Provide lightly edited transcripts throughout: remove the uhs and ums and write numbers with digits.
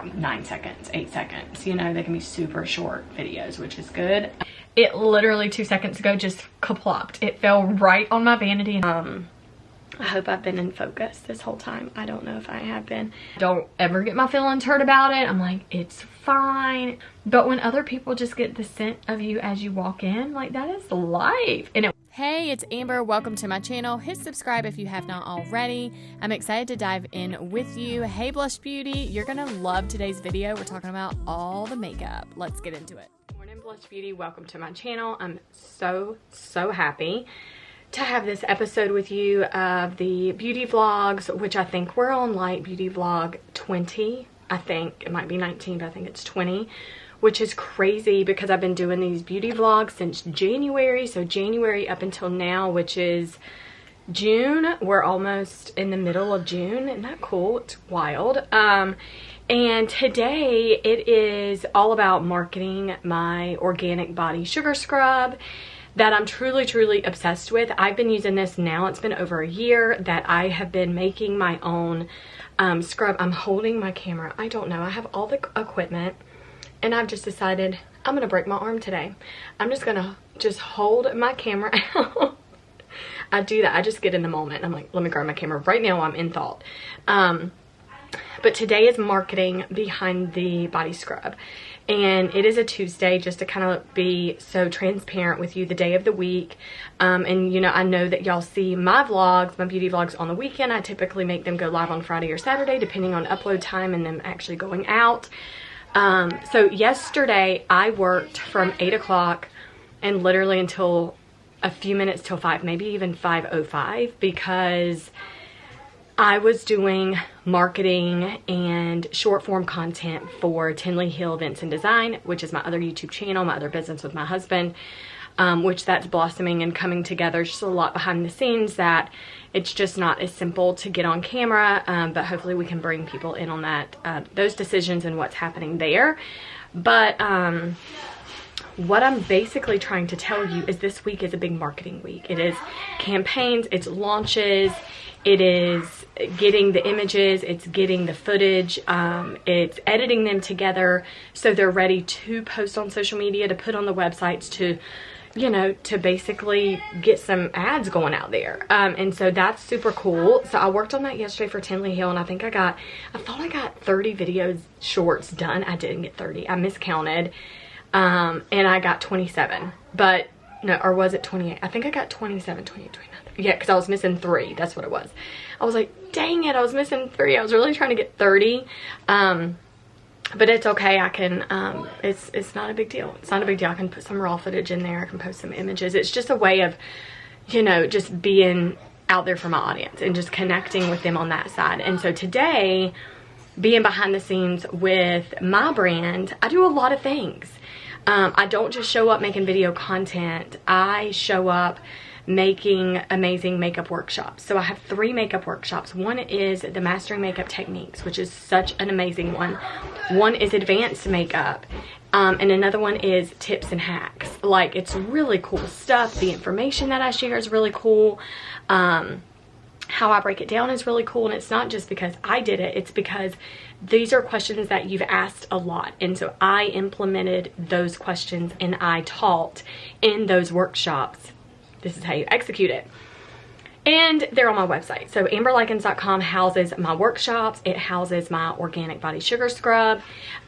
like 9 seconds, 8 seconds. You know, they can be super short videos, which is good. It literally 2 seconds ago just kaplopped. It fell right on my vanity. I hope I've been in focus this whole time. I don't know if I have been. Don't ever get my feelings hurt about it. I'm like, it's fine. But when other people just get the scent of you as you walk in, like, that is life. And Hey, it's Amber. Welcome to my channel. Hit subscribe if you have not already. I'm excited to dive in with you. Hey, Blush Beauty, you're gonna love today's video. We're talking about all the makeup. Let's get into it. Morning, Blush Beauty. Welcome to my channel. I'm so happy to have this episode with you of the beauty vlogs, which I think we're on like beauty vlog 20. I think it might be 19, but I think it's 20, which is crazy because I've been doing these beauty vlogs since January. So January up until now, which is June. We're almost in the middle of June. Isn't that cool? It's wild. And today it is all about marketing my organic body sugar scrub that I'm truly obsessed with. I've been using this now. It's been over a year that I have been making my own scrub. I'm holding my camera. I don't know. I have all the equipment and I've just decided I'm gonna break my arm today. I'm just gonna hold my camera out. I do that. I just get in the moment. I'm like, let me grab my camera right now while I'm in thought. But today is marketing behind the body scrub. And it is a Tuesday, just to kind of be so transparent with you, the day of the week. And you know, I know that y'all see my vlogs, my beauty vlogs on the weekend. I typically make them go live on Friday or Saturday, depending on upload time and them actually going out. So yesterday I worked from 8 o'clock and literally until a few minutes till 5, maybe even 5:05, because I was doing marketing and short form content for Tinley Hill Events and Design, which is my other YouTube channel, my other business with my husband, which that's blossoming and coming together. Just a lot behind the scenes that it's just not as simple to get on camera, but hopefully we can bring people in on that, those decisions and what's happening there. But what I'm basically trying to tell you is this week is a big marketing week. It is campaigns, it's launches, it is getting the images, it's getting the footage, it's editing them together so they're ready to post on social media, to put on the websites, to, you know, to basically get some ads going out there. And so that's super cool. So I worked on that yesterday for Tinley Hill, and I think I thought I got 30 videos shorts done. I didn't get 30. I miscounted. And I got 27, but no, or was it 28? I think I got 27, 28, 29. Yeah, because I was missing 3. That's what it was. I was like, dang it, I was missing 3. I was really trying to get 30. But it's okay. I can, it's not a big deal. It's not a big deal. I can put some raw footage in there. I can post some images. It's just a way of, you know, just being out there for my audience and just connecting with them on that side. And so today, being behind the scenes with my brand, I do a lot of things. I don't just show up making video content. I show up making amazing makeup workshops. So I have 3 makeup workshops. One is the Mastering Makeup Techniques, which is such an amazing one. One is Advanced Makeup. And another one is Tips and Hacks. Like, it's really cool stuff. The information that I share is really cool. How I break it down is really cool, and it's not just because I did it, it's because these are questions that you've asked a lot, and so I implemented those questions and I taught in those workshops. This is how you execute it. And they're on my website. So amberlykins.com houses my workshops. It houses my organic body sugar scrub.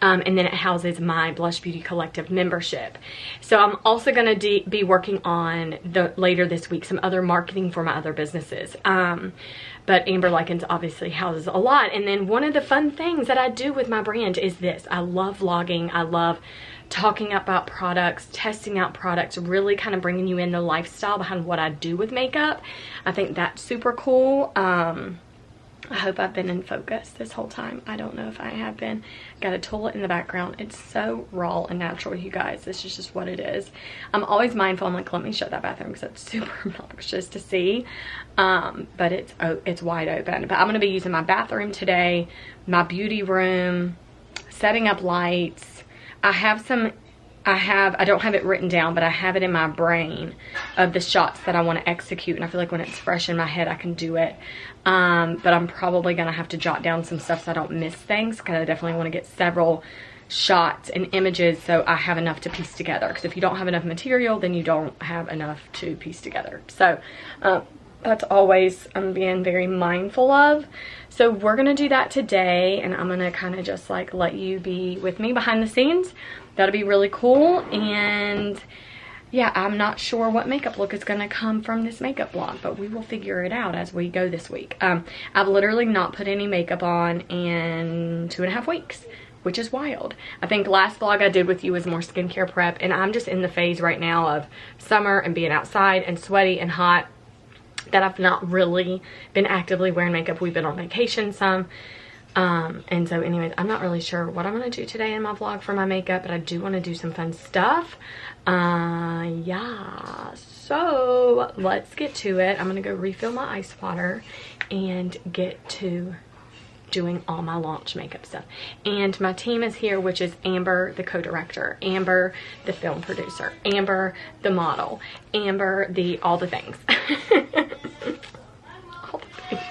And then it houses my Blush Beauty Collective membership. So I'm also going to be working on later this week some other marketing for my other businesses. But Amber Lykins obviously houses a lot. And then one of the fun things that I do with my brand is this. I love vlogging. I love talking about products, testing out products, really kind of bringing you in the lifestyle behind what I do with makeup. I think that's super cool. I hope I've been in focus this whole time. I don't know if I have been. Got a toilet in the background. It's so raw and natural, you guys. This is just what it is. I'm always mindful. I'm like, let me shut that bathroom because it's super obnoxious to see. But it's wide open. But I'm going to be using my bathroom today, my beauty room, setting up lights. I have some I don't have it written down, but I have it in my brain of the shots that I want to execute, and I feel like when it's fresh in my head I can do it. But I'm probably gonna have to jot down some stuff so I don't miss things, because I definitely want to get several shots and images so I have enough to piece together, because if you don't have enough material then you don't have enough to piece together. So that's always I'm being very mindful of. So we're gonna do that today, and I'm gonna kind of just like let you be with me behind the scenes. That'll be really cool. And yeah, I'm not sure what makeup look is gonna come from this makeup vlog, but we will figure it out as we go this week. I've literally not put any makeup on in 2.5 weeks, which is wild. I think last vlog I did with you was more skincare prep, and I'm just in the phase right now of summer and being outside and sweaty and hot that I've not really been actively wearing makeup. We've been on vacation some. And so anyways, I'm not really sure what I'm gonna do today in my vlog for my makeup, but I do want to do some fun stuff. Yeah, so let's get to it. I'm gonna go refill my ice water and get to doing all my launch makeup stuff. And my team is here, which is Amber, the co-director, Amber, the film producer, Amber, the model, Amber, all the things. All the things.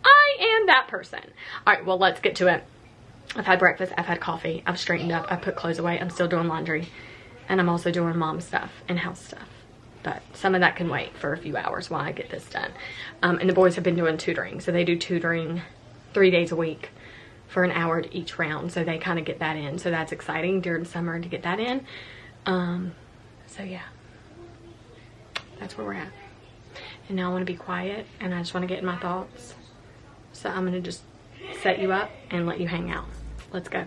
I am that person. All right, well, let's get to it. I've had breakfast, I've had coffee, I've straightened up, I've put clothes away, I'm still doing laundry, and I'm also doing mom stuff and house stuff. But some of that can wait for a few hours while I get this done. And the boys have been doing tutoring, so they do tutoring 3 days a week for an hour each round, so they kind of get that in. So that's exciting during summer to get that in. So yeah, that's where we're at. And now I want to be quiet, and I just want to get in my thoughts. So I'm going to just set you up and let you hang out. Let's go.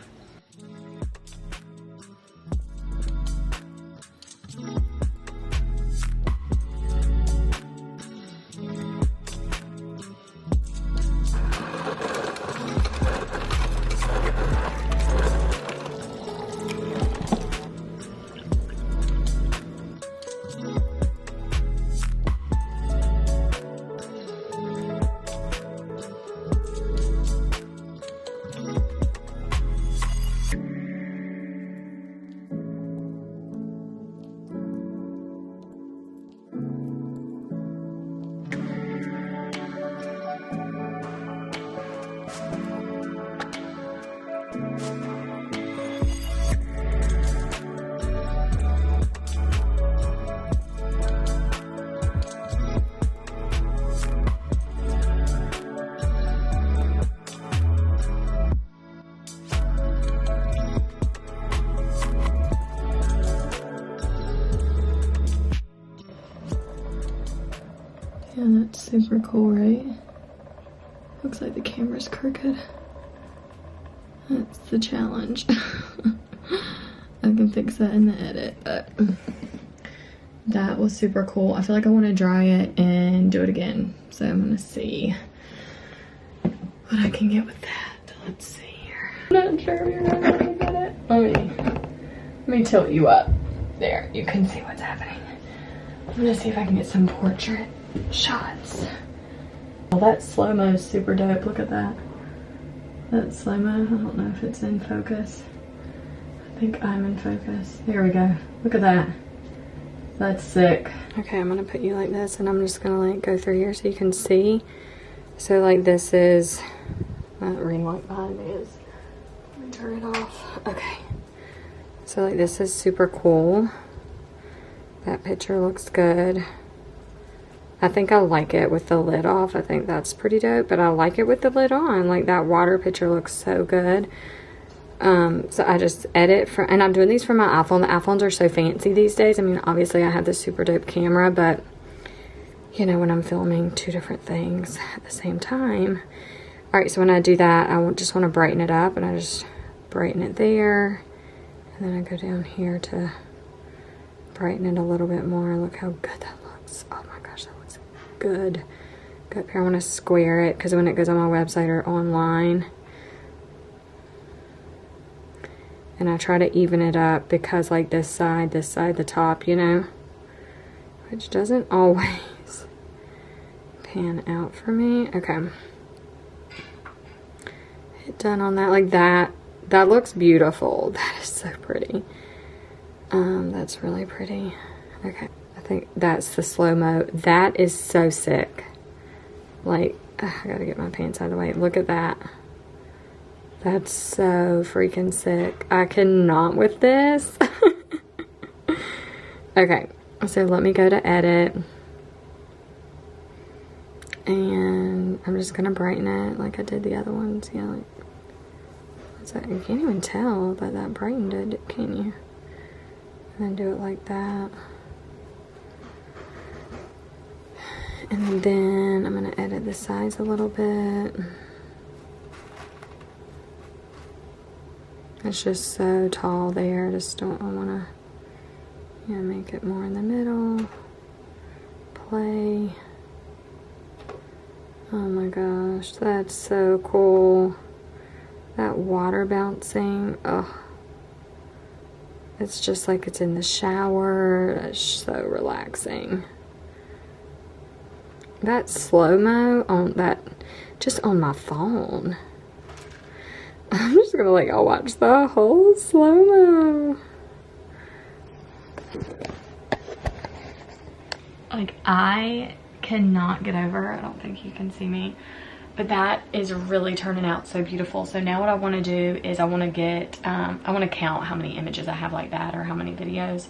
Yeah, that's super cool, right? Looks like the camera's crooked. That's the challenge. I can fix that in the edit, but that was super cool. I feel like I want to dry it and do it again. So I'm gonna see what I can get with that. Let's see here. I'm not sure if you're gonna look at it. Let me tilt you up. There, you can see what's happening. I'm gonna see if I can get some portrait shots. Well, that slow-mo is super dope. Look at that. That slow-mo, I don't know if it's in focus. I think I'm in focus. There we go. Look at that. That's sick. Okay, I'm gonna put you like this, and I'm just gonna like go through here so you can see. So like this is, that ring light behind me is, let me turn it off. Okay. So like this is super cool. That picture looks good. I think I like it with the lid off. I think that's pretty dope, but I like it with the lid on. Like that water picture looks so good. So I just edit for, and I'm doing these for my iPhone. The iPhones are so fancy these days. I mean, obviously I have this super dope camera, but you know, when I'm filming 2 different things at the same time. All right, so when I do that, I just want to brighten it up, and I just brighten it there. And then I go down here to brighten it a little bit more. Look how good that looks. Oh my gosh, that looks good. Go up here, I want to square it because when it goes on my website or online. And I try to even it up because like this side, the top, you know, which doesn't always pan out for me. Okay. Hit done on that, like that. That looks beautiful. That is so pretty. That's really pretty. Okay, I think that's the slow-mo. That is so sick. Like, I gotta get my pants out of the way. Look at that. That's so freaking sick. I cannot with this. Okay, so let me go to edit. And I'm just gonna brighten it like I did the other ones. Yeah, like, what's that? You can't even tell that that brightened it, can you? And then do it like that. And then I'm gonna edit the size a little bit. It's just so tall there. I just don't wanna, yeah, make it more in the middle. Play. Oh my gosh, that's so cool. That water bouncing, oh. It's just like it's in the shower. It's so relaxing. That slow-mo on that, just on my phone. I'm just gonna let y'all watch the whole slow-mo. Like, I cannot get over, I don't think you can see me, but that is really turning out so beautiful. So now what I want to do is I want to get, I want to count how many images I have like that, or how many videos,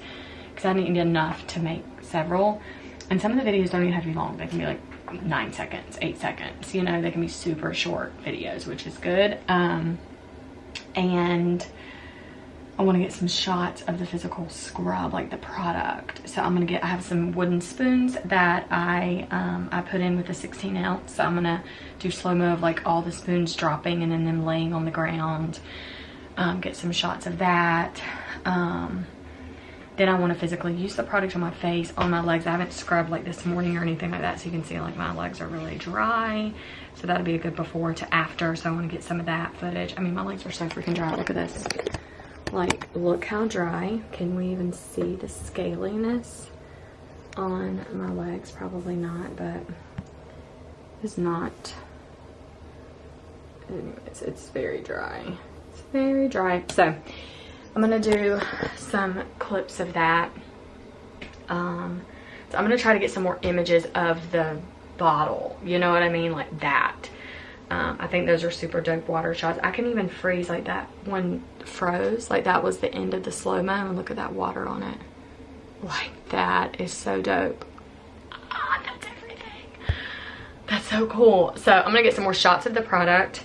because I need enough to make several. And some of the videos don't even have to be long. They can be like 9 seconds, 8 seconds, you know, they can be super short videos, which is good. And I want to get some shots of the physical scrub, like the product. So I'm gonna get, I have some wooden spoons that I put in with a 16 ounce. So I'm gonna do slow-mo of like all the spoons dropping and then them laying on the ground. Get some shots of that. Then I want to physically use the product on my face, on my legs. I haven't scrubbed like this morning or anything like that, so you can see like my legs are really dry. So that'll be a good before to after. So I want to get some of that footage. I mean, my legs are so freaking dry. Look at this. Like, look how dry. Can we even see the scaliness on my legs? Probably not, but it's not. Anyways, it's very dry. It's very dry. So I'm gonna do some clips of that. So I'm gonna try to get some more images of the bottle. You know what I mean? Like that. I think those are super dope water shots. I can even freeze like that one froze. Like that was the end of the slow-mo, and look at that water on it. Like that is so dope. Ah, that's everything. That's so cool. So I'm gonna get some more shots of the product.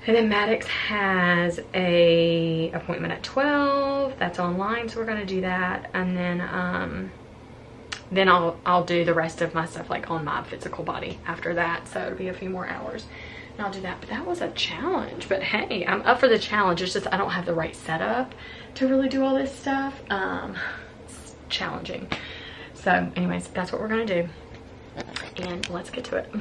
And then Maddox has a appointment at 12. That's online, so we're gonna do that. And then I'll do the rest of my stuff like on my physical body after that. So it'll be a few more hours and I'll do that. But that was a challenge. But hey, I'm up for the challenge. It's just I don't have the right setup to really do all this stuff. It's challenging. So anyways, that's what we're gonna do. And let's get to it.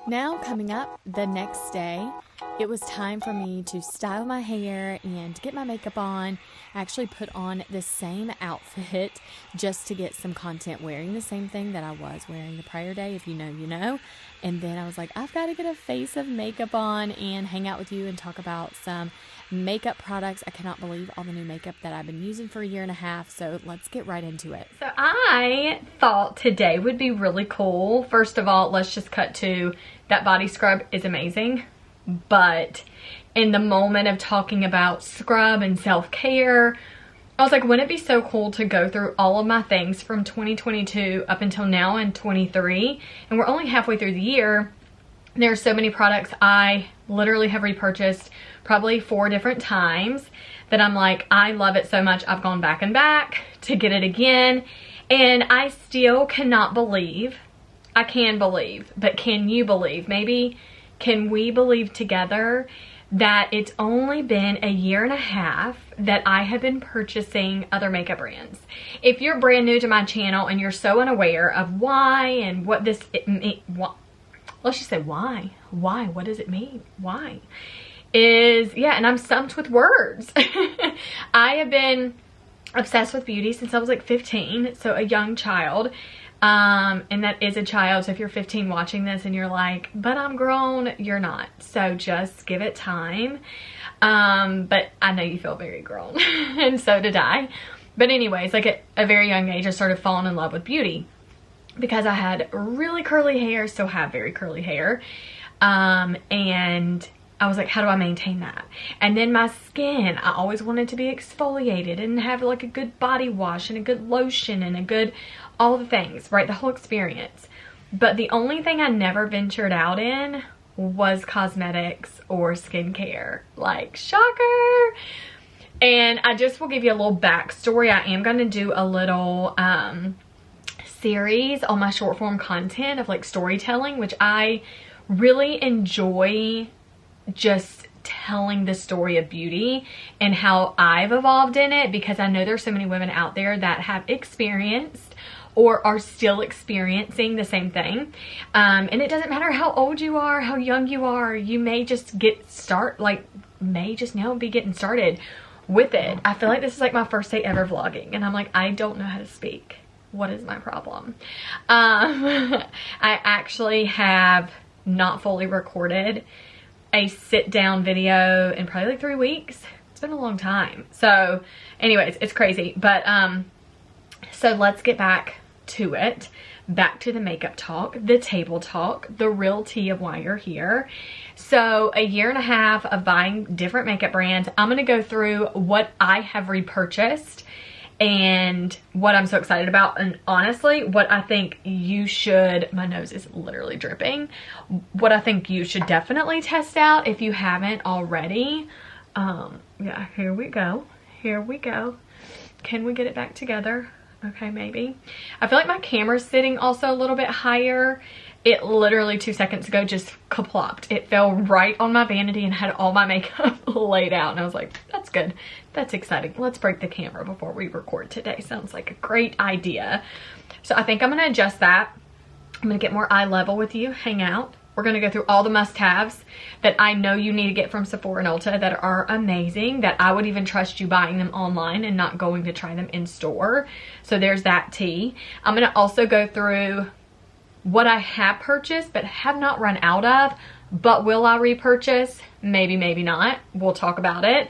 Now coming up the next day, it was time for me to style my hair and get my makeup on. I actually put on the same outfit just to get some content wearing the same thing that I was wearing the prior day. If you know, you know. And then I was like, I've got to get a face of makeup on and hang out with you and talk about some makeup products. I cannot believe all the new makeup that I've been using for a year and a half. So let's get right into it. So I thought today would be really cool. First of all, let's just cut to that body scrub is amazing. But in the moment of talking about scrub and self-care, I was like, wouldn't it be so cool to go through all of my things from 2022 up until now in 23? And we're only halfway through the year. There are so many products I literally have repurchased probably 4 different times that I'm like, I love it so much. I've gone back and back to get it again. And I still cannot believe, I can believe, but can you believe? Maybe can we believe together that it's only been a year and a half that I have been purchasing other makeup brands? If you're brand new to my channel and you're so unaware of why and what this, let's just say why? Why? What does it mean? Why? Yeah, and I'm stumped with words. I have been obsessed with beauty since I was like 15, so a young child. And that is a child, so if you're 15 watching this and you're like, but I'm grown, you're not. So just give it time. But I know you feel very grown and so did I. But anyways, like at a very young age, I started falling in love with beauty because I had really curly hair, still have very curly hair. And I was like, how do I maintain that? And then my skin, I always wanted to be exfoliated and have like a good body wash and a good lotion and a good, all the things, right? The whole experience. But the only thing I never ventured out in was cosmetics or skincare. Like, shocker! And I just will give you a little backstory. I am going to do a little series on my short form content of like storytelling, which I really enjoy, just telling the story of beauty and how I've evolved in it, because I know there's so many women out there that have experienced or are still experiencing the same thing. And it doesn't matter how old you are, how young you are, you may just may just now be getting started with it. I feel like this is like my first day ever vlogging and I'm like, I don't know how to speak. What is my problem? I actually have not fully recorded a sit down video in probably like 3 weeks. It's been a long time. So anyways, it's crazy. But so let's get back to it. Back to the makeup talk, the table talk, the real tea of why you're here. So a year and a half of buying different makeup brands. I'm going to go through what I have repurchased and what I'm so excited about, and honestly what I think you should, my nose is literally dripping, what I think you should definitely test out if you haven't already. Yeah, here we go. Can we get it back together? Okay, maybe. I feel like my camera's sitting also a little bit higher. It literally 2 seconds ago just kaplopped. It fell right on my vanity and had all my makeup laid out. And I was like, that's good. That's exciting. Let's break the camera before we record today. Sounds like a great idea. So I think I'm going to adjust that. I'm going to get more eye level with you. Hang out. We're going to go through all the must-haves that I know you need to get from Sephora and Ulta that are amazing, that I would even trust you buying them online and not going to try them in store. So there's that tea. I'm going to also go through what I have purchased but have not run out of, but will I repurchase? Maybe, maybe not. We'll talk about it.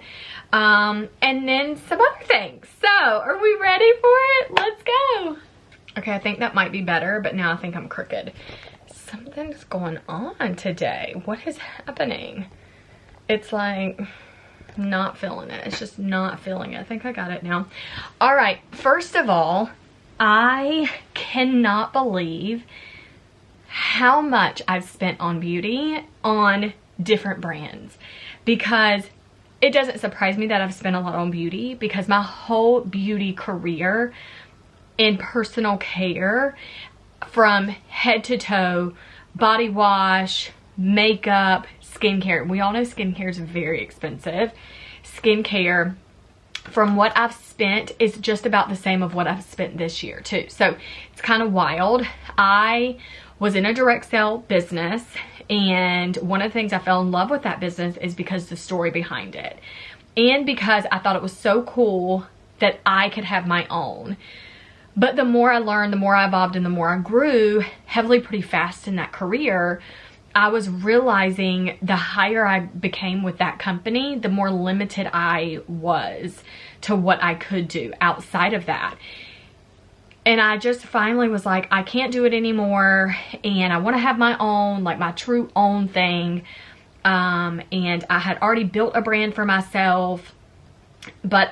And then some other things. So are we ready for it? Let's go. Okay, I think that might be better, but now I think I'm crooked. Something's going on today. What is happening? It's like not feeling it. It's just not feeling it. I think I got it now. All right. First of all, I cannot believe how much I've spent on beauty on different brands, because it doesn't surprise me that I've spent a lot on beauty, because my whole beauty career in personal care, from head to toe, body wash, makeup, skincare. We all know skincare is very expensive. Skincare, from what I've spent, is just about the same of what I've spent this year too. So it's kind of wild. I was in a direct sale business, and one of the things I fell in love with that business is because the story behind it, and because I thought it was so cool that I could have my own. But the more I learned, the more I evolved, and the more I grew heavily pretty fast in that career, I was realizing the higher I became with that company, the more limited I was to what I could do outside of that. And I just finally was like, I can't do it anymore, and I want to have my own, like my true own thing. And I had already built a brand for myself, but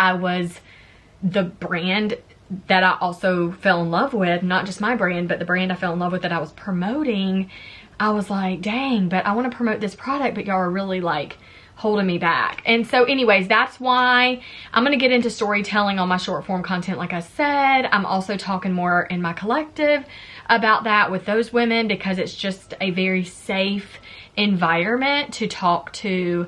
the brand that I also fell in love with, not just my brand, but the brand I fell in love with that I was promoting, I was like, dang, but I want to promote this product, but y'all are really like holding me back. And so anyways, that's why I'm going to get into storytelling on my short form content. Like I said, I'm also talking more in my collective about that with those women, because it's just a very safe environment to talk to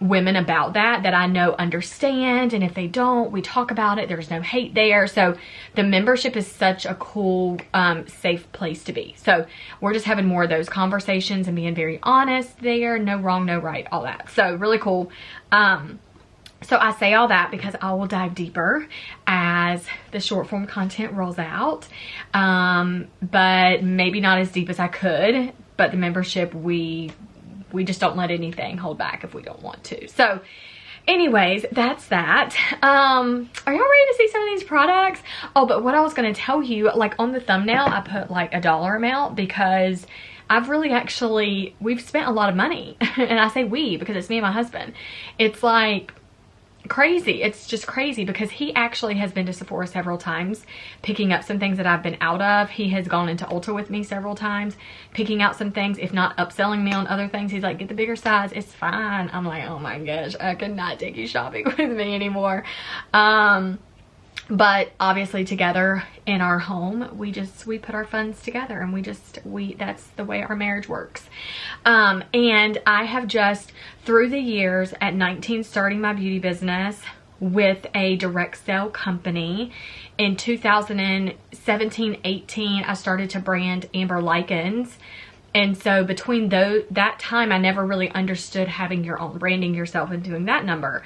women about that I know understand, and if they don't, we talk about it. There's no hate there. So the membership is such a cool safe place to be. So we're just having more of those conversations and being very honest there. No wrong, no right, all that. So really cool. So I say all that because I will dive deeper as the short form content rolls out, but maybe not as deep as I could. But the membership, we just don't let anything hold back if we don't want to. So anyways, that's that. Are y'all ready to see some of these products? Oh, but what I was going to tell you, like on the thumbnail, I put like a dollar amount because I've really actually, we've spent a lot of money. And I say we because it's me and my husband. It's like crazy. It's just crazy because he actually has been to Sephora several times picking up some things that I've been out of. He has gone into Ulta with me several times picking out some things, if not upselling me on other things. He's like, get the bigger size, it's fine. I'm like, oh my gosh, I could not take you shopping with me anymore. But obviously together in our home, we put our funds together and that's the way our marriage works. And I have just, through the years, at 19, starting my beauty business with a direct sale company. In 2017, 18, I started to brand Amber Lykins. And so between that time, I never really understood having your own, branding yourself and doing that number.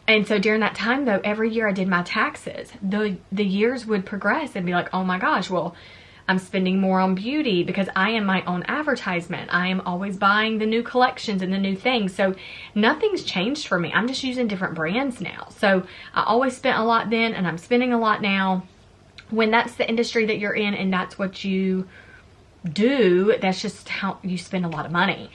And so during that time though, every year I did my taxes. The years would progress and be like, oh my gosh, well, I'm spending more on beauty because I am my own advertisement. I am always buying the new collections and the new things. So nothing's changed for me. I'm just using different brands now. So I always spent a lot then and I'm spending a lot now. When that's the industry that you're in and that's what you do, that's just how you spend a lot of money.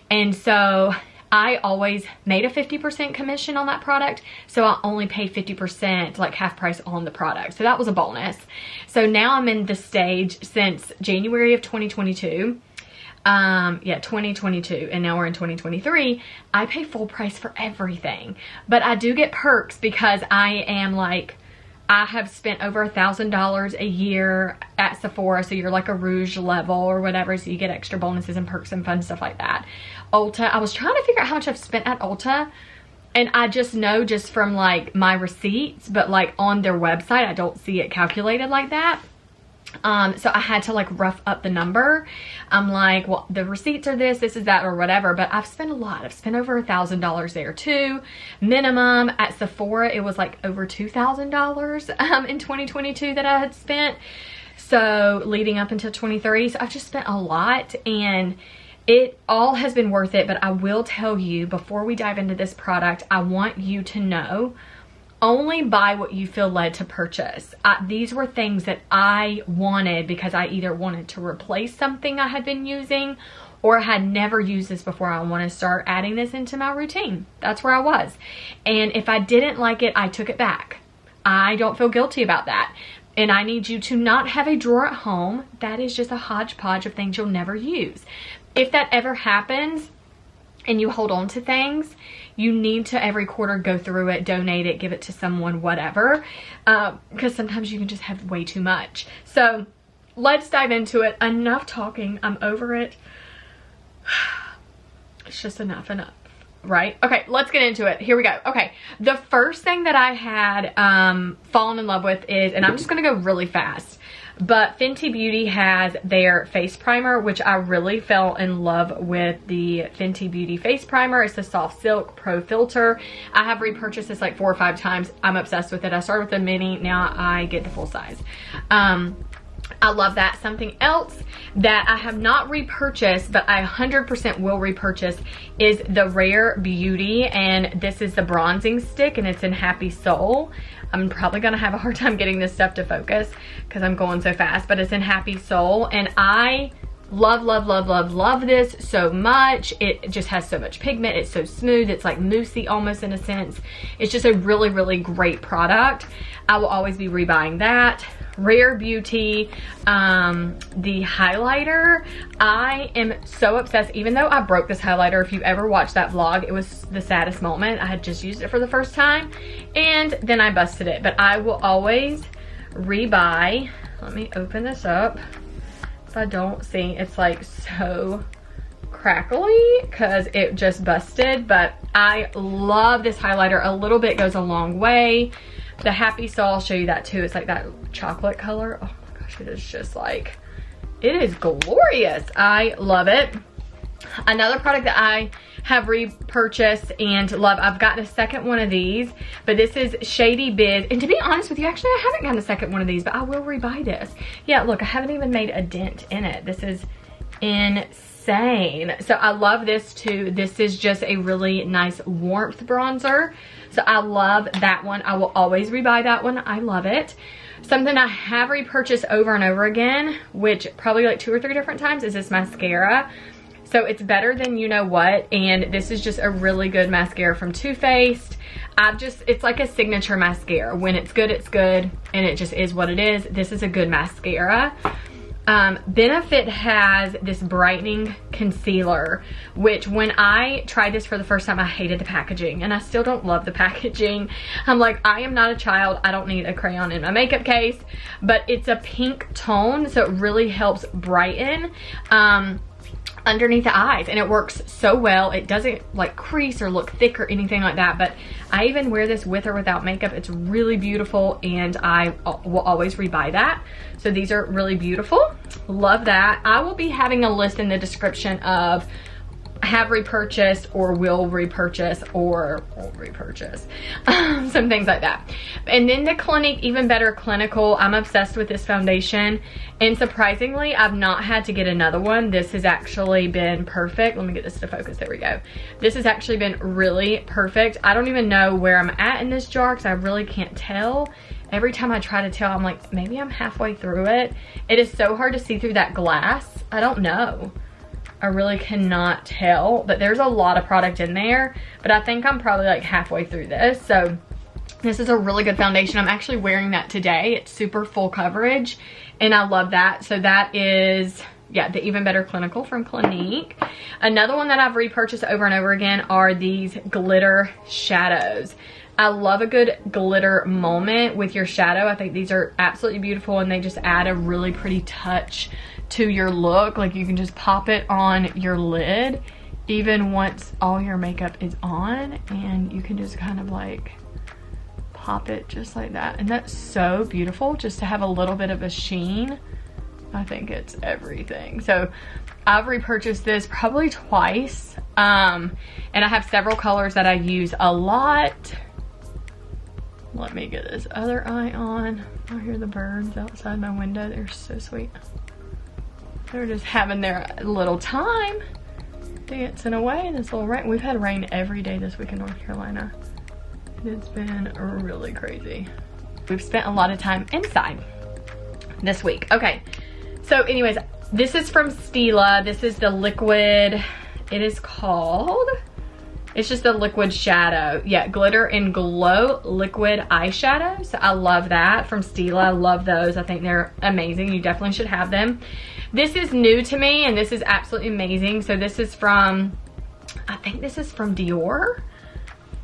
And so I always made a 50% commission on that product, so I only paid 50%, like half price on the product. So that was a bonus. So now I'm in the stage since January of 2022. 2022, and now we're in 2023. I pay full price for everything, but I do get perks because I am like, I have spent over $1,000 a year at Sephora, so you're like a Rouge level or whatever, so you get extra bonuses and perks and fun stuff like that. Ulta, I was trying to figure out how much I've spent at Ulta, and I just know just from like my receipts, but like on their website, I don't see it calculated like that. So I had to like rough up the number. I'm like, well, the receipts are this is that, or whatever, but I've spent a lot. I've spent over $1,000 there too. Minimum at Sephora, it was like over $2,000 in 2022 that I had spent. So leading up until 23, so I've just spent a lot and it all has been worth it. But I will tell you, before we dive into this product, I want you to know, only buy what you feel led to purchase. These were things that I wanted because I either wanted to replace something I had been using or had never used this before. I want to start adding this into my routine. That's where I was. And if I didn't like it, I took it back. I don't feel guilty about that. And I need you to not have a drawer at home that is just a hodgepodge of things you'll never use. If that ever happens and you hold on to things, you need to every quarter go through it, donate it, give it to someone, whatever, because sometimes you can just have way too much. So let's dive into it. Enough talking. I'm over it. It's just enough, right? Okay, let's get into it. Here we go. Okay, the first thing that I had fallen in love with is, and I'm just gonna go really fast, but Fenty Beauty has their face primer, which I really fell in love with the Fenty Beauty face primer. It's the Soft Silk Pro Filter. I have repurchased this like 4 or 5 times. I'm obsessed with it. I started with the mini, now I get the full size. I love that. Something else that I have not repurchased, but I 100% will repurchase, is the Rare Beauty, and this is the bronzing stick, and it's in Happy Soul. I'm probably gonna have a hard time getting this stuff to focus because I'm going so fast, but it's in Happy Soul, and I love, love, love, love, love this so much. It just has so much pigment. It's so smooth. It's like moussey almost in a sense. It's just a really, really great product. I will always be rebuying that. Rare Beauty, the highlighter. I am so obsessed, even though I broke this highlighter. If you ever watched that vlog, it was the saddest moment. I had just used it for the first time and then I busted it, but I will always rebuy. Let me open this up. If I don't see, it's like so crackly because it just busted, but I love this highlighter. A little bit goes a long way. The Happy Soul, I'll show you that too. It's like that chocolate color. Oh my gosh, it is just like, it is glorious. I love it. Another product that I have repurchased and love, I've gotten a second one of these, but this is Shady Biz. And to be honest with you, actually I haven't gotten a second one of these, but I will rebuy this. Yeah, look, I haven't even made a dent in it. This is insane. insane. So I love this too. This is just a really nice warmth bronzer. So I love that one. I will always rebuy that one. I love it. Something I have repurchased over and over again, which probably like 2 or 3 different times, is this mascara. So it's better than you know what, and this is just a really good mascara from Too Faced. It's like a signature mascara. When it's good, and it just is what it is. This is a good mascara. Benefit has this brightening concealer, which when I tried this for the first time, I hated the packaging, and I still don't love the packaging. I'm like, I am not a child. I don't need a crayon in my makeup case, but it's a pink tone, so it really helps brighten underneath the eyes, and it works so well. It doesn't like crease or look thick or anything like that, but I even wear this with or without makeup. It's really beautiful, and I will always rebuy that. So these are really beautiful. Love that. I will be having a list in the description of have repurchased or will repurchase or won't repurchase, some things like that. And then the Clinique Even Better Clinical, I'm obsessed with this foundation, and surprisingly I've not had to get another one. This has actually been perfect. Let me get this to focus. There we go. This has actually been really perfect. I don't even know where I'm at in this jar because I really can't tell. Every time I try to tell, I'm like, maybe I'm halfway through it. It is so hard to see through that glass. I don't know. I really cannot tell, but there's a lot of product in there, but I think I'm probably like halfway through this. So this is a really good foundation. I'm actually wearing that today. It's super full coverage, and I love that. So that is, yeah, the Even Better Clinical from Clinique. Another one that I've repurchased over and over again are these glitter shadows. I love a good glitter moment with your shadow. I think these are absolutely beautiful, and they just add a really pretty touch to your look. Like you can just pop it on your lid even once all your makeup is on, and you can just kind of like pop it just like that, and that's so beautiful just to have a little bit of a sheen. I think it's everything. So I've repurchased this probably twice, and I have several colors that I use a lot. Let me get this other eye on. I hear the birds outside my window. They're so sweet. They're just having their little time, dancing away in this little rain. We've had rain every day this week in North Carolina. It's been really crazy. We've spent a lot of time inside this week. Okay, so anyways, this is from Steila. This is the liquid, it is called, it's just a liquid shadow. Yeah, Glitter and Glow liquid eyeshadow. So I love that from Steila. I love those. I think they're amazing. You definitely should have them. This is new to me, and this is absolutely amazing. So this is from, I think this is from Dior.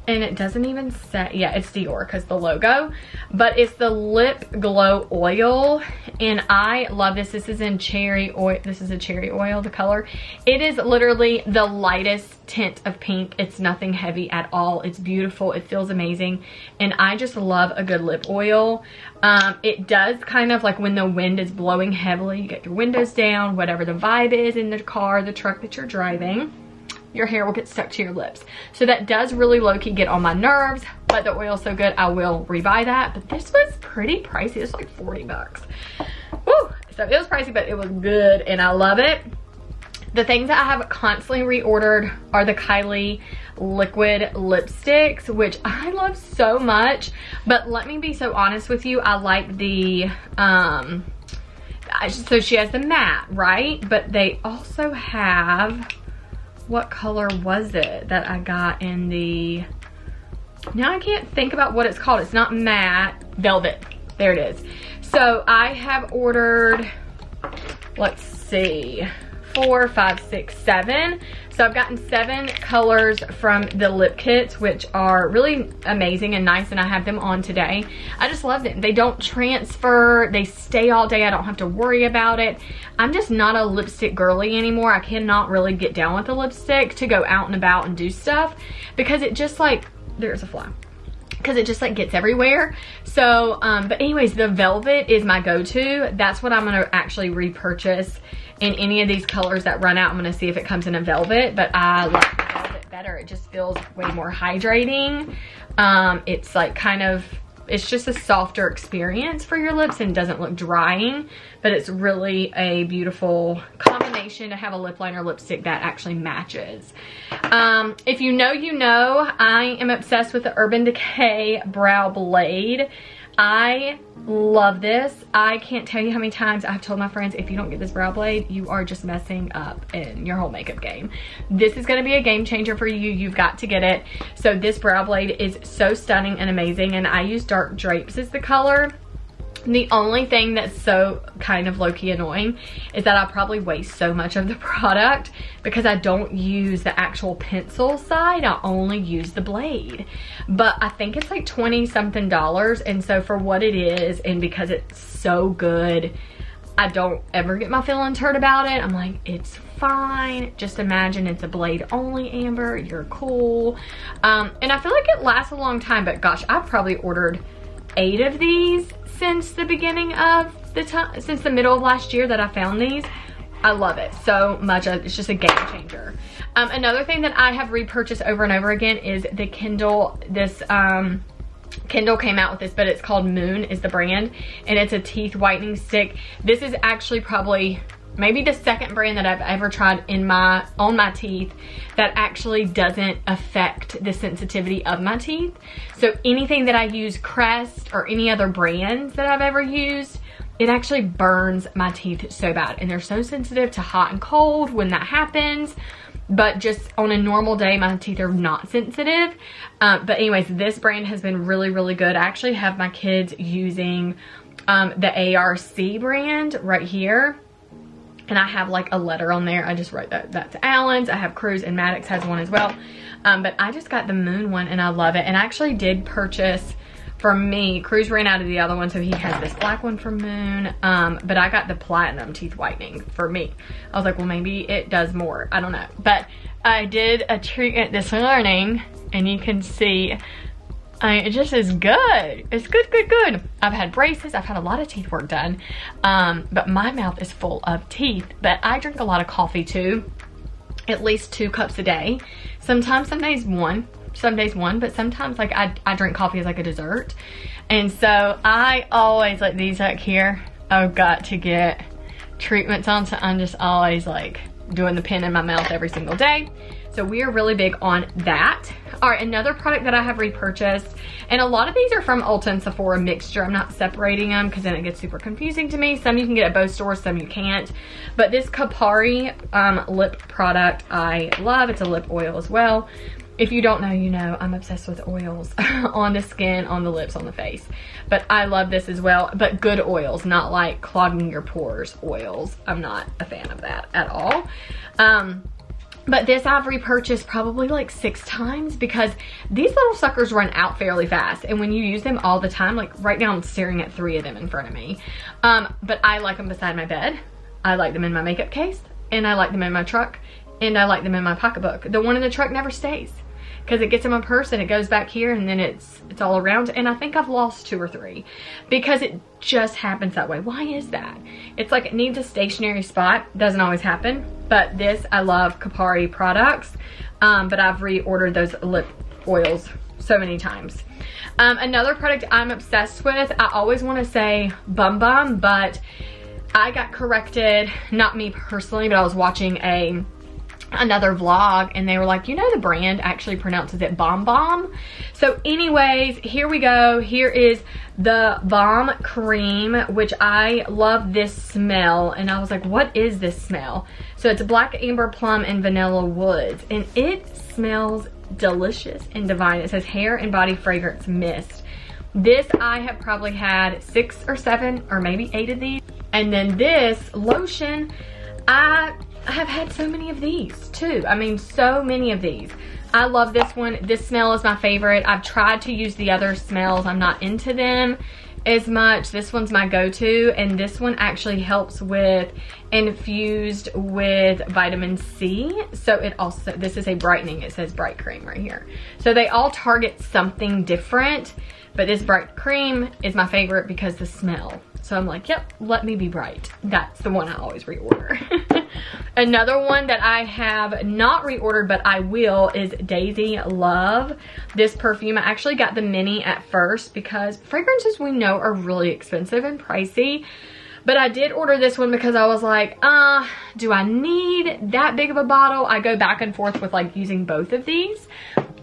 And it doesn't even say, yeah, it's Dior because the logo. But it's the Lip Glow Oil, and I love this. This is in cherry oil. This is a cherry oil, the color. It is literally the lightest tint of pink. It's nothing heavy at all. It's beautiful. It feels amazing. And I just love a good lip oil. It does kind of like when the wind is blowing heavily, you get your windows down, whatever the vibe is in the car, the truck that you're driving, your hair will get stuck to your lips. So that does really low-key get on my nerves, but the oil's so good, I will rebuy that. But this was pretty pricey. It's like 40 bucks. Woo! So it was pricey, but it was good, and I love it. The things that I have constantly reordered are the Kylie liquid lipsticks, which I love so much. But let me be so honest with you, I like the, so she has the matte, right? But they also have, what color was it that I got in the, now I can't think about what it's called. It's not matte, velvet. There it is. So I have ordered, let's see, 4, 5, 6, 7. So I've gotten 7 colors from the lip kits, which are really amazing and nice, and I have them on today. I just love them. They don't transfer. They stay all day. I don't have to worry about it. I'm just not a lipstick girly anymore. I cannot really get down with the lipstick to go out and about and do stuff because it just like, there's a fly. Because it just like gets everywhere. So, but anyways, the velvet is my go-to. That's what I'm going to actually repurchase in any of these colors that run out. I'm going to see if it comes in a velvet, but I like the velvet better. It just feels way more hydrating. It's like kind of, it's just a softer experience for your lips and doesn't look drying, but it's really a beautiful combination combination to have a lip liner lipstick that actually matches. If you know, you know, I am obsessed with the Urban Decay Brow Blade. I love this. I can't tell you how many times I've told my friends, if you don't get this brow blade, you are just messing up in your whole makeup game. This is going to be a game changer for you. You've got to get it. So this brow blade is so stunning and amazing, and I use Dark Drapes as the color. The only thing that's so kind of low-key annoying is that I probably waste so much of the product because I don't use the actual pencil side. I only use the blade. But I think it's like $20-something, and so for what it is, and because it's so good, I don't ever get my feelings hurt about it. I'm like, it's fine. Just imagine it's a blade only, Amber. You're cool. And I feel like it lasts a long time, but gosh, I've probably ordered 8 of these since the beginning of the time, since the middle of last year that I found these. I love it so much. It's just a game changer. Another thing that I have repurchased over and over again is the Kindle. This Kindle came out with this, but it's called Moon is the brand, and it's a teeth whitening stick. This is actually probably maybe the second brand that I've ever tried on my teeth that actually doesn't affect the sensitivity of my teeth. So anything that I use, Crest or any other brands that I've ever used, it actually burns my teeth so bad, and they're so sensitive to hot and cold when that happens. But just on a normal day, my teeth are not sensitive. But anyways, this brand has been really, really good. I actually have my kids using the ARC brand right here. And I have like a letter on there. I just wrote that's Allen's. I have Cruz, and Maddox has one as well. But I just got the Moon one and I love it. And I actually did purchase, for me, Cruz ran out of the other one, so he has this black one from Moon. But I got the Platinum teeth whitening for me. I was like, well, maybe it does more. I don't know. But I did a treatment this morning, and you can see, it just is good. It's good, good, good. I've had braces. I've had a lot of teeth work done. But my mouth is full of teeth. But I drink a lot of coffee too. At least 2 cups a day. Sometimes, some days 1. Some days 1. But sometimes like I drink coffee as like a dessert. And so I always like these up here. I've got to get treatments on. So I'm just always like doing the pen in my mouth every single day. So we are really big on that. All right, another product that I have repurchased, and a lot of these are from Ulta and Sephora mixture. I'm not separating them because then it gets super confusing to me. Some you can get at both stores, some you can't. But this Kapari lip product I love. It's a lip oil as well. If you don't know, you know, I'm obsessed with oils on the skin, on the lips, on the face. But I love this as well, but good oils, not like clogging your pores oils. I'm not a fan of that at all. But this I've repurchased probably like 6 times because these little suckers run out fairly fast. And when you use them all the time, like right now I'm staring at 3 of them in front of me. But I like them beside my bed. I like them in my makeup case. And I like them in my truck. And I like them in my pocketbook. The one in the truck never stays, because it gets in my purse and it goes back here and then it's all around. And I think I've lost 2 or 3 because it just happens that way. Why is that? It's like it needs a stationary spot. Doesn't always happen. But this, I love Kapari products. But I've reordered those lip oils so many times. Another product I'm obsessed with, I always want to say Bom Bom, but I got corrected, not me personally, but I was watching another vlog and they were like, you know, the brand actually pronounces it Bom Bom. So anyways, here we go. Here is the Balm Cream, which I love this smell. And I was like, what is this smell? So it's black amber plum and vanilla woods, and it smells delicious and divine. It says hair and body fragrance mist. This I have probably had 6 or 7 or maybe 8 of these. And then this lotion, I have had so many of these too. I mean, so many of these. I love this one. This smell is my favorite. I've tried to use the other smells. I'm not into them as much. This one's my go-to, and this one actually helps with infused with vitamin C. So it also, this is a brightening. It says bright cream right here. So they all target something different, but this bright cream is my favorite because the smell. So I'm like, yep, let me be bright. That's the one I always reorder. Another one that I have not reordered, but I will, is Daisy Love. This perfume, I actually got the mini at first because fragrances we know are really expensive and pricey. But I did order this one because I was like, do I need that big of a bottle? I go back and forth with like using both of these.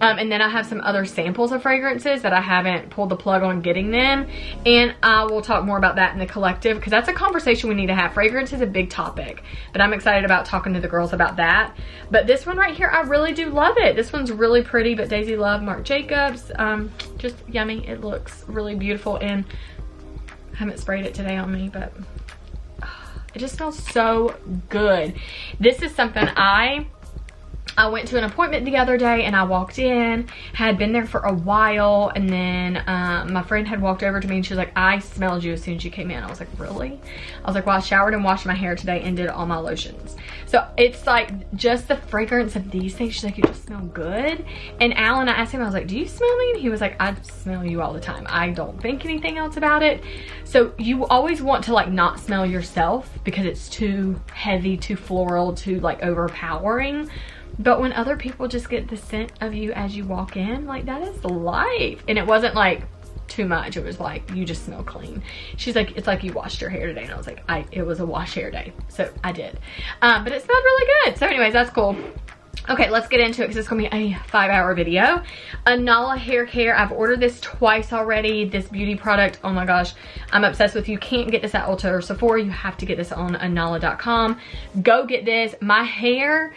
And then I have some other samples of fragrances that I haven't pulled the plug on getting them. And I will talk more about that in the collective because that's a conversation we need to have. Fragrance is a big topic, but I'm excited about talking to the girls about that. But this one right here, I really do love it. This one's really pretty, but Daisy Love, Marc Jacobs. Just yummy. It looks really beautiful, and I haven't sprayed it today on me, but it just smells so good. This is something I went to an appointment the other day and I walked in, had been there for a while, and then my friend had walked over to me and she was like, I smelled you as soon as you came in. I was like, really? I was like, well, I showered and washed my hair today and did all my lotions. So it's like just the fragrance of these things. She's like, you just smell good. And Alan, I asked him, I was like, do you smell me? And he was like, I smell you all the time. I don't think anything else about it. So you always want to like not smell yourself because it's too heavy, too floral, too like overpowering. But when other people just get the scent of you as you walk in, like that is life. And it wasn't like too much. It was like, you just smell clean. She's like, it's like you washed your hair today. And I was like, it was a wash hair day. So I did. But it smelled really good. So anyways, that's cool. Okay, let's get into it because it's going to be a 5-hour video. Anala Hair Care. I've ordered this twice already. This beauty product, oh my gosh, I'm obsessed with. You can't get this at Ulta or Sephora. You have to get this on anala.com. Go get this. My hair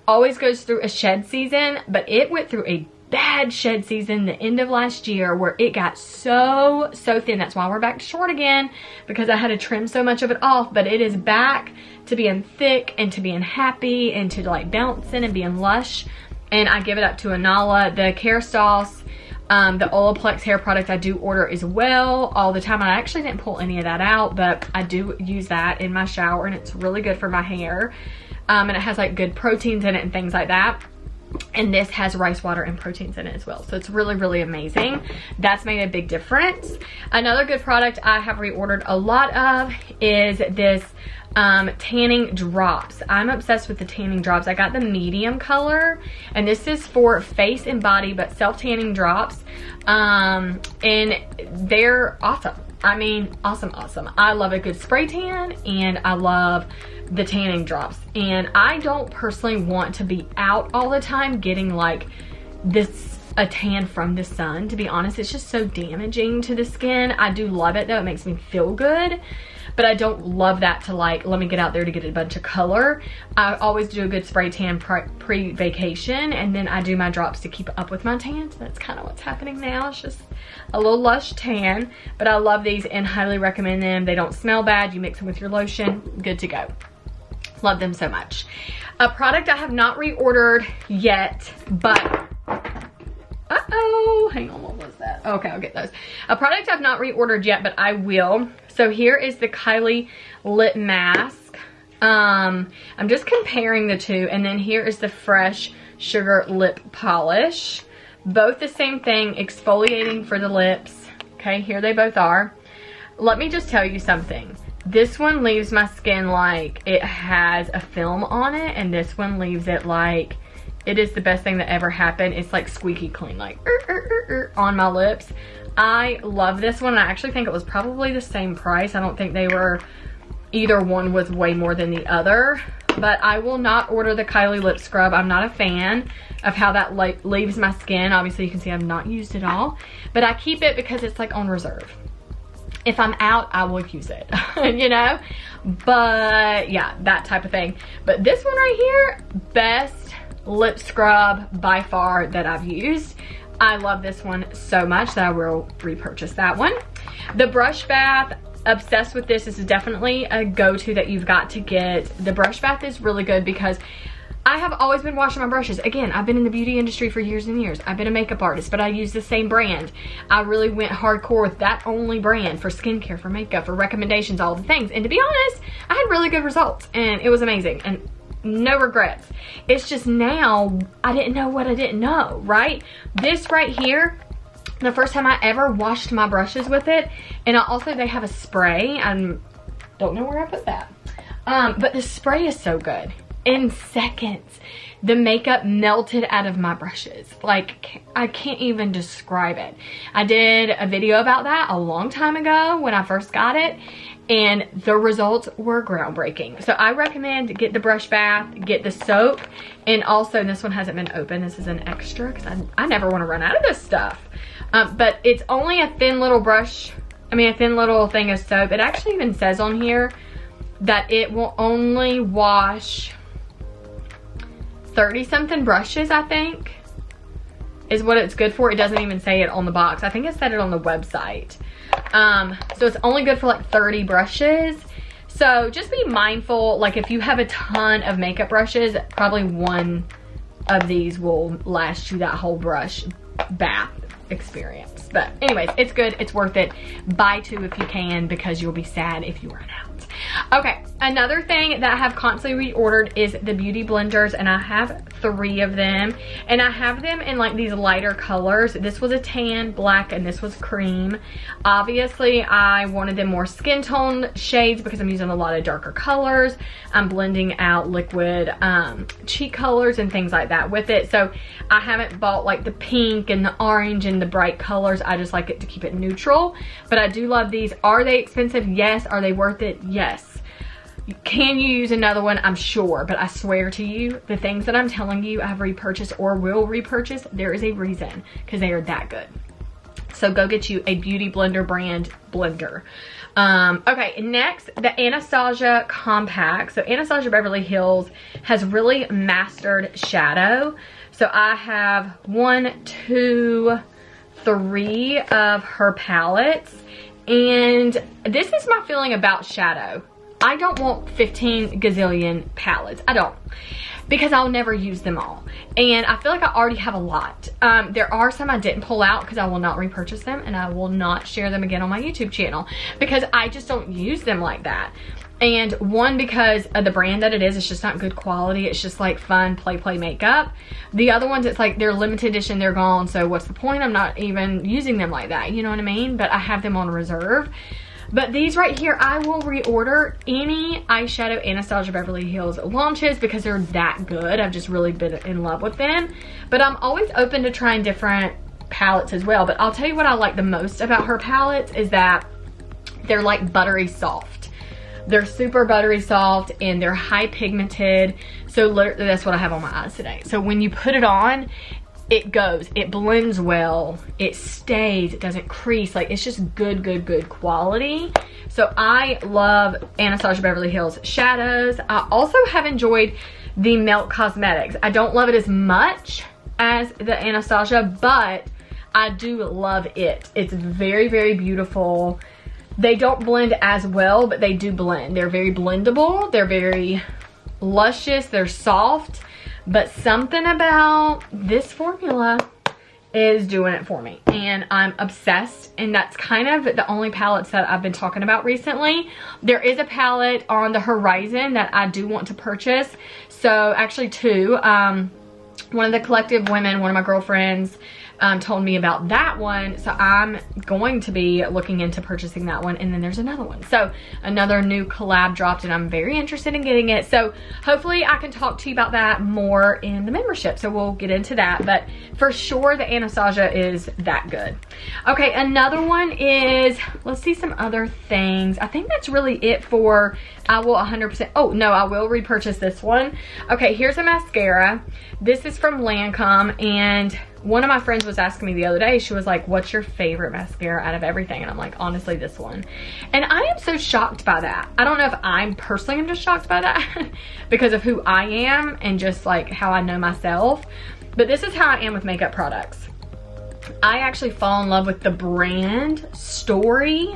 always goes through a shed season, but it went through a bad shed season the end of last year where it got so thin. That's why we're back to short again, because I had to trim so much of it off. But it is back to being thick and to being happy and to like bouncing and being lush. And I give it up to Anala. The Kerastase, the Olaplex hair product I do order as well all the time. I actually didn't pull any of that out, but I do use that in my shower and it's really good for my hair. And it has like good proteins in it and things like that. And this has rice water and proteins in it as well. So it's really, really amazing. That's made a big difference. Another good product I have reordered a lot of is this tanning drops. I'm obsessed with the tanning drops. I got the medium color, and this is for face and body, but self-tanning drops. And they're awesome. I mean, awesome. I love a good spray tan, and I love the tanning drops. And I don't personally want to be out all the time getting like a tan from the sun. To be honest, it's just so damaging to the skin. I do love it though. It makes me feel good. But I don't love that to like, let me get out there to get a bunch of color. I always do a good spray tan pre-vacation, and then I do my drops to keep up with my tan. So that's kind of what's happening now. It's just a little lush tan, but I love these and highly recommend them. They don't smell bad. You mix them with your lotion, good to go. Love them so much. A product I have not reordered yet, but hang on, what was that? Okay, I'll get those. A product I've not reordered yet, but I will. So here is the Kylie Lip Mask. I'm just comparing the two, and then here is the Fresh Sugar Lip Polish. Both the same thing, exfoliating for the lips. Okay, here they both are. Let me just tell you something. This one leaves my skin like it has a film on it, and this one leaves it like it is the best thing that ever happened. It's like squeaky clean, like on my lips. I love this one. I actually think it was probably the same price. I don't think they were, either one was way more than the other. But I will not order the Kylie Lip Scrub. I'm not a fan of how that like leaves my skin. Obviously you can see I've not used it all, but I keep it because it's like on reserve. If I'm out, I will use it, you know? But yeah, that type of thing. But this one right here, best lip scrub by far that I've used. I love this one so much that I will repurchase that one. The Brush Bath, obsessed with this. This is definitely a go-to that you've got to get. The Brush Bath is really good because I have always been washing my brushes. Again, I've been in the beauty industry for years and years. I've been a makeup artist, but I use the same brand. I really went hardcore with that only brand for skincare, for makeup, for recommendations, all the things. And to be honest, I had really good results and it was amazing and no regrets. It's just now I didn't know what I didn't know, right? This right here, the first time I ever washed my brushes with it, and they have a spray. I don't know where I put that. But the spray is so good. In seconds, the makeup melted out of my brushes. Like, I can't even describe it. I did a video about that a long time ago when I first got it, and the results were groundbreaking. So I recommend get the brush bath, get the soap, and also this one hasn't been opened. This is an extra because I never want to run out of this stuff. But it's only a thin little brush, a thin little thing of soap. It actually even says on here that it will only wash 30 something brushes, I think, is what it's good for. It doesn't even say it on the box. I think it said it on the website. So it's only good for like 30 brushes. So just be mindful, like if you have a ton of makeup brushes, probably one of these will last you that whole brush bath experience. But anyways, it's good, it's worth it. Buy 2 if you can, because you'll be sad if you run out. Okay, another thing that I have constantly reordered is the beauty blenders, and I have 3 of them, and I have them in like these lighter colors. This was a tan, black, and this was cream. Obviously, I wanted them more skin tone shades because I'm using a lot of darker colors. I'm blending out liquid cheek colors and things like that with it. So I haven't bought like the pink and the orange and the bright colors. I just like it to keep it neutral. But I do love these. Are they expensive? Yes. Are they worth it? Yes. Can you use another one? I'm sure, but I swear to you, the things that I'm telling you I've repurchased or will repurchase, there is a reason, because they are that good. So go get you a Beauty Blender brand blender. Okay, next, the Anastasia Compact. So Anastasia Beverly Hills has really mastered shadow. So I have 1, 2, 3 of her palettes. And this is my feeling about shadow. I don't want 15 gazillion palettes. I don't. Because I'll never use them all. And I feel like I already have a lot. There are some I didn't pull out because I will not repurchase them, and I will not share them again on my YouTube channel because I just don't use them like that. And one, because of the brand that it is, it's just not good quality. It's just like fun play makeup. The other ones, it's like they're limited edition, they're gone, so what's the point? I'm not even using them like that, you know what I mean? But I have them on reserve. But these right here, I will reorder any eyeshadow Anastasia Beverly Hills launches because they're that good. I've just really been in love with them. But I'm always open to trying different palettes as well. But I'll tell you what I like the most about her palettes is that they're like buttery soft. They're super buttery soft and they're high pigmented. So literally that's what I have on my eyes today. So when you put it on, it goes, it blends well, it stays, it doesn't crease. Like, it's just good quality. So I love Anastasia Beverly Hills shadows. I also have enjoyed the Melt Cosmetics. I don't love it as much as the Anastasia, but I do love it. It's very beautiful. They don't blend as well, but they do blend. They're very blendable. They're very luscious. They're soft. But something about this formula is doing it for me. And I'm obsessed. And that's kind of the only palettes that I've been talking about recently. There is a palette on the horizon that I do want to purchase. So actually 2. One of the Collective Women, one of my girlfriends, told me about that one. So I'm going to be looking into purchasing that one. And then there's another one. So another new collab dropped and I'm very interested in getting it. So hopefully I can talk to you about that more in the membership. So we'll get into that. But for sure the Anastasia is that good. Okay, another one is, let's see some other things. I think that's really it for, I will 100%, oh no, I will repurchase this one. Okay, here's a mascara. This is from Lancome, and one of my friends was asking me the other day, she was like, what's your favorite mascara out of everything? And I'm like, honestly, this one. And I am so shocked by that. I don't know if I'm personally am just shocked by that because of who I am and just like how I know myself. But this is how I am with makeup products. I actually fall in love with the brand story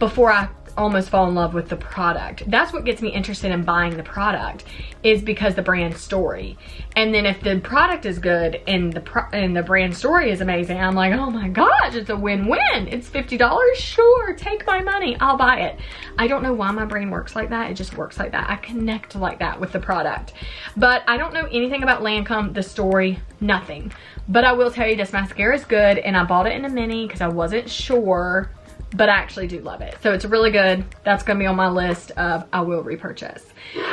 before I almost fall in love with the product. That's what gets me interested in buying the product, is because the brand story. And then if the product is good and the brand story is amazing, I'm like, oh my gosh, it's a win-win. It's $50, sure, take my money, I'll buy it. I don't know why my brain works like that. It just works like that. I connect like that with the product. But I don't know anything about Lancome, the story, nothing. But I will tell you this mascara is good, and I bought it in a mini because I wasn't sure, but I actually do love it. So it's really good. That's gonna be on my list of I will repurchase.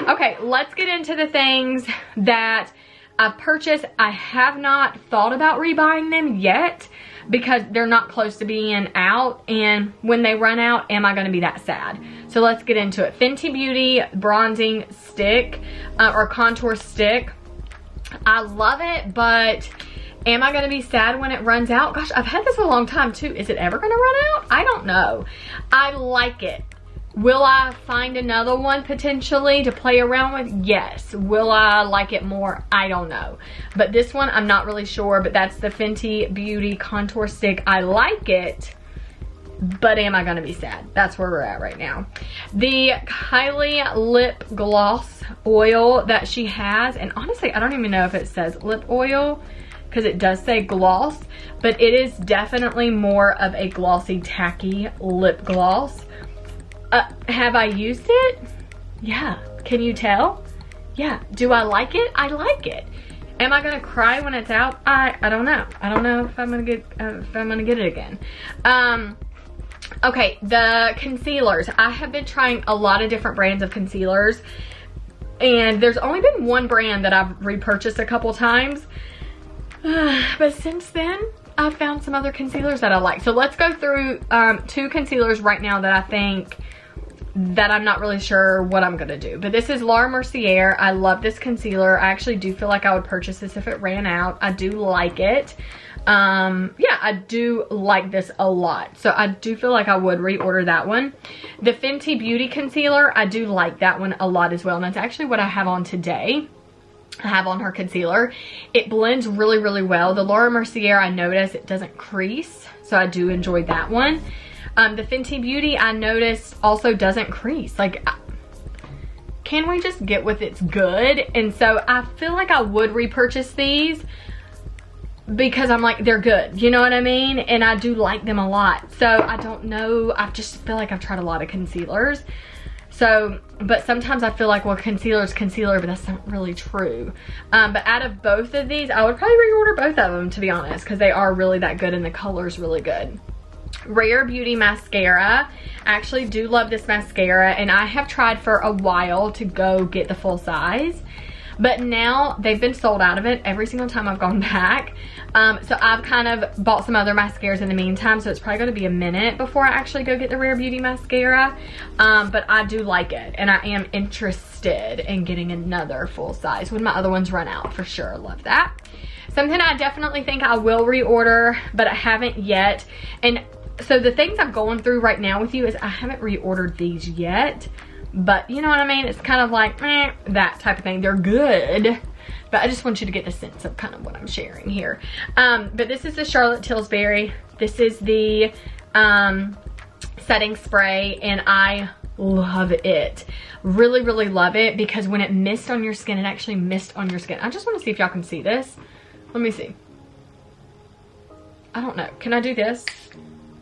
Okay, let's get into the things that I've purchased. I have not thought about rebuying them yet, because they're not close to being out, and when they run out, am I going to be that sad? So let's get into it. Fenty Beauty bronzing stick or contour stick. I love it, but am I going to be sad when it runs out? Gosh, I've had this a long time too. Is it ever going to run out? I don't know. I like it. Will I find another one potentially to play around with? Yes. Will I like it more? I don't know. But this one, I'm not really sure. But that's the Fenty Beauty Contour Stick. I like it. But am I going to be sad? That's where we're at right now. The Kylie Lip Gloss Oil that she has. And honestly, I don't even know if it says lip oil, because it does say gloss. But it is definitely more of a glossy, tacky lip gloss. Have I used it? Yeah. Can you tell? Yeah. Do I like it? I like it. Am I gonna cry when it's out? I don't know. I don't know if I'm gonna get it again. Okay, the concealers. I have been trying a lot of different brands of concealers, and there's only been one brand that I've repurchased a couple times. But since then, I've found some other concealers that I like. So let's go through two concealers right now that I think that I'm not really sure what I'm gonna do. But this is Laura Mercier. I love this concealer. I actually do feel like I would purchase this if it ran out. I do like it. Yeah, I do like this a lot. So I do feel like I would reorder that one. The Fenty Beauty concealer, I do like that one a lot as well. And that's actually what I have on today. I have on her concealer. It blends really, really well. The Laura Mercier, I notice it doesn't crease. So I do enjoy that one. The Fenty Beauty, I noticed, also doesn't crease. Like, can we just get with it's good? And so I feel like I would repurchase these because I'm like, they're good. You know what I mean? And I do like them a lot. So I don't know. I just feel like I've tried a lot of concealers. So, but sometimes I feel like, well, concealer is concealer, but that's not really true. But out of both of these, I would probably reorder both of them, to be honest, because they are really that good and the color's really good. Rare Beauty mascara. I actually do love this mascara, and I have tried for a while to go get the full size, but now they've been sold out of it every single time I've gone back. So I've kind of bought some other mascaras in the meantime, so it's probably going to be a minute before I actually go get the Rare Beauty mascara. But I do like it, and I am interested in getting another full size when my other ones run out, for sure. Love that. Something I definitely think I will reorder, but I haven't yet. And so the things I'm going through right now with you is I haven't reordered these yet, but you know what I mean? It's kind of like, that type of thing. They're good, but I just want you to get the sense of kind of what I'm sharing here. But this is the Charlotte Tilbury. This is the setting spray, and I love it. Really, really love it, because when it missed on your skin, it actually missed on your skin. I just want to see if y'all can see this. Let me see. I don't know. Can I do this?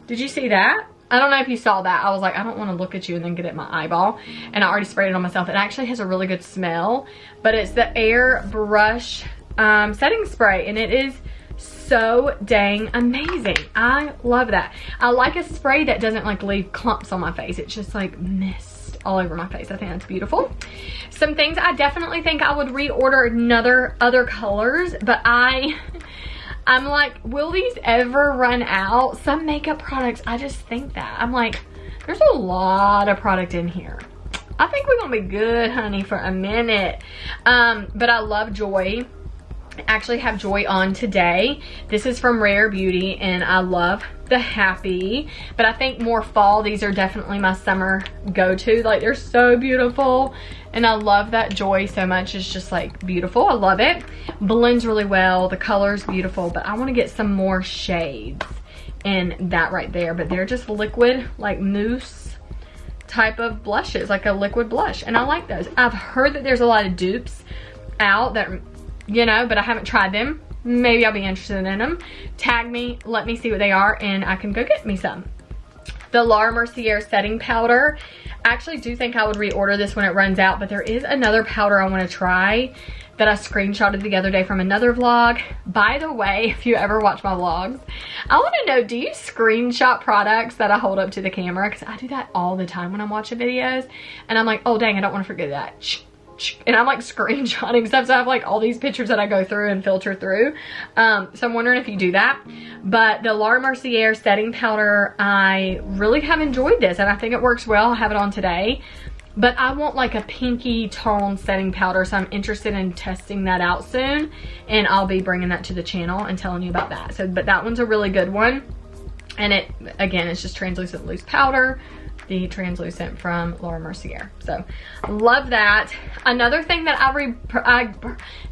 Did you see that? I don't know if you saw that. I was like, I don't want to look at you and then get at my eyeball. And I already sprayed it on myself. It actually has a really good smell. But it's the Air Brush setting spray. And it is so dang amazing. I love that. I like a spray that doesn't like leave clumps on my face. It's just like mist all over my face. I think that's beautiful. Some things I definitely think I would reorder other colors. But I'm like, will these ever run out? Some makeup products, I just think that. I'm like, there's a lot of product in here. I think we're gonna be good, honey, for a minute. But I love Joy. I actually have Joy on today. This is from Rare Beauty, and I love the Happy. But I think more fall, these are definitely my summer go-to. Like, they're so beautiful. And I love that Joy so much. It's just like beautiful. I love it. Blends really well. The color's beautiful, but I want to get some more shades in that right there. But they're just liquid, like mousse type of blushes, like a liquid blush. And I like those. I've heard that there's a lot of dupes out that, you know, but I haven't tried them. Maybe I'll be interested in them. Tag me, let me see what they are, and I can go get me some. The Laura Mercier setting powder. I actually do think I would reorder this when it runs out, but there is another powder I want to try that I screenshotted the other day from another vlog. By the way, if you ever watch my vlogs, I want to know, do you screenshot products that I hold up to the camera? Because I do that all the time when I'm watching videos, and I'm like, oh dang, I don't want to forget that. and I'm like screenshotting stuff, so I have like all these pictures that I go through and filter through. So I'm wondering if you do that. But the Laura Mercier setting powder, I really have enjoyed this, and I think it works well. I have it on today. But I want like a pinky tone setting powder, so I'm interested in testing that out soon, and I'll be bringing that to the channel and telling you about that. So, but that one's a really good one, and it, again, it's just translucent loose powder, the translucent from Laura Mercier. So love that. Another thing that I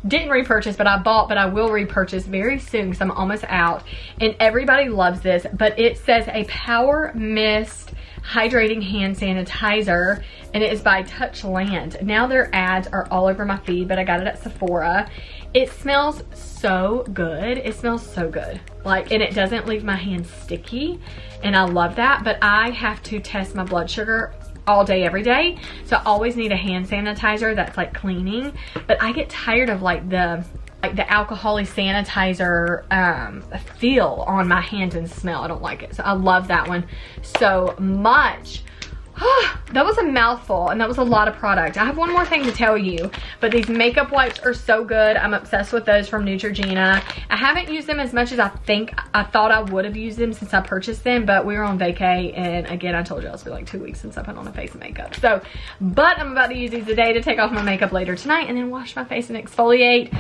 didn't repurchase, but I bought, but I will repurchase very soon because I'm almost out, and everybody loves this, but it says a Power Mist hydrating hand sanitizer, and it is by Touchland. Now their ads are all over my feed, but I got it at Sephora. It smells so good. It smells so good. Like, and it doesn't leave my hands sticky, and I love that. But I have to test my blood sugar all day, every day, so I always need a hand sanitizer that's like cleaning. But I get tired of like the alcohol-y sanitizer feel on my hands and smell. I don't like it. So I love that one so much. That was a mouthful, and that was a lot of product. I have one more thing to tell you, but these makeup wipes are so good. I'm obsessed with those from Neutrogena. I haven't used them as much as I thought I would have used them since I purchased them, but we were on vacay, and again, I told you it's been like 2 weeks since I put on a face of makeup. So, but I'm about to use these today to take off my makeup later tonight and then wash my face and exfoliate.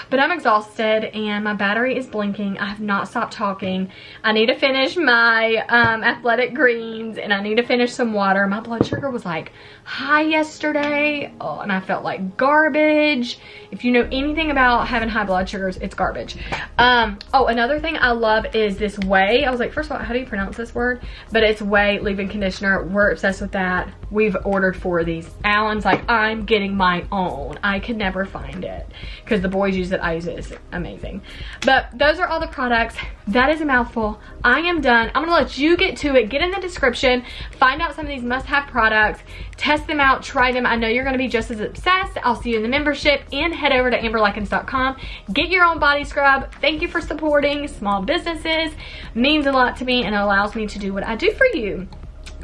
But I'm exhausted and my battery is blinking. I have not stopped talking. I need to finish my athletic greens, and I need to finish some water. My blood sugar was like high yesterday, and I felt like garbage. If you know anything about having high blood sugars, it's garbage. Oh, another thing I love is this Ouia. I was like, first of all, how do you pronounce this word? But it's Ouia leave-in conditioner. We're obsessed with that. We've ordered 4 of these. Alan's like, I'm getting my own. I could never find it because the boys use it. I use it. It's amazing. But those are all the products. That is a mouthful. I am done. I'm gonna let you get to it. Get in the description, find out some of these must-have products, test them out, try them. I know you're gonna be just as obsessed. I'll see you in the membership, and head over to amberlykins.com. Get your own body scrub. Thank you for supporting small businesses. It means a lot to me, and it allows me to do what I do for you.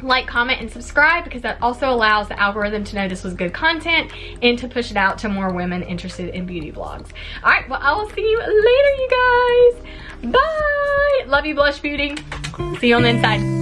Like, comment, and subscribe, because that also allows the algorithm to know this was good content and to push it out to more women interested in beauty vlogs. All right, well, I will see you later, you guys. Bye. Love you, Blush Beauty. See you on the inside.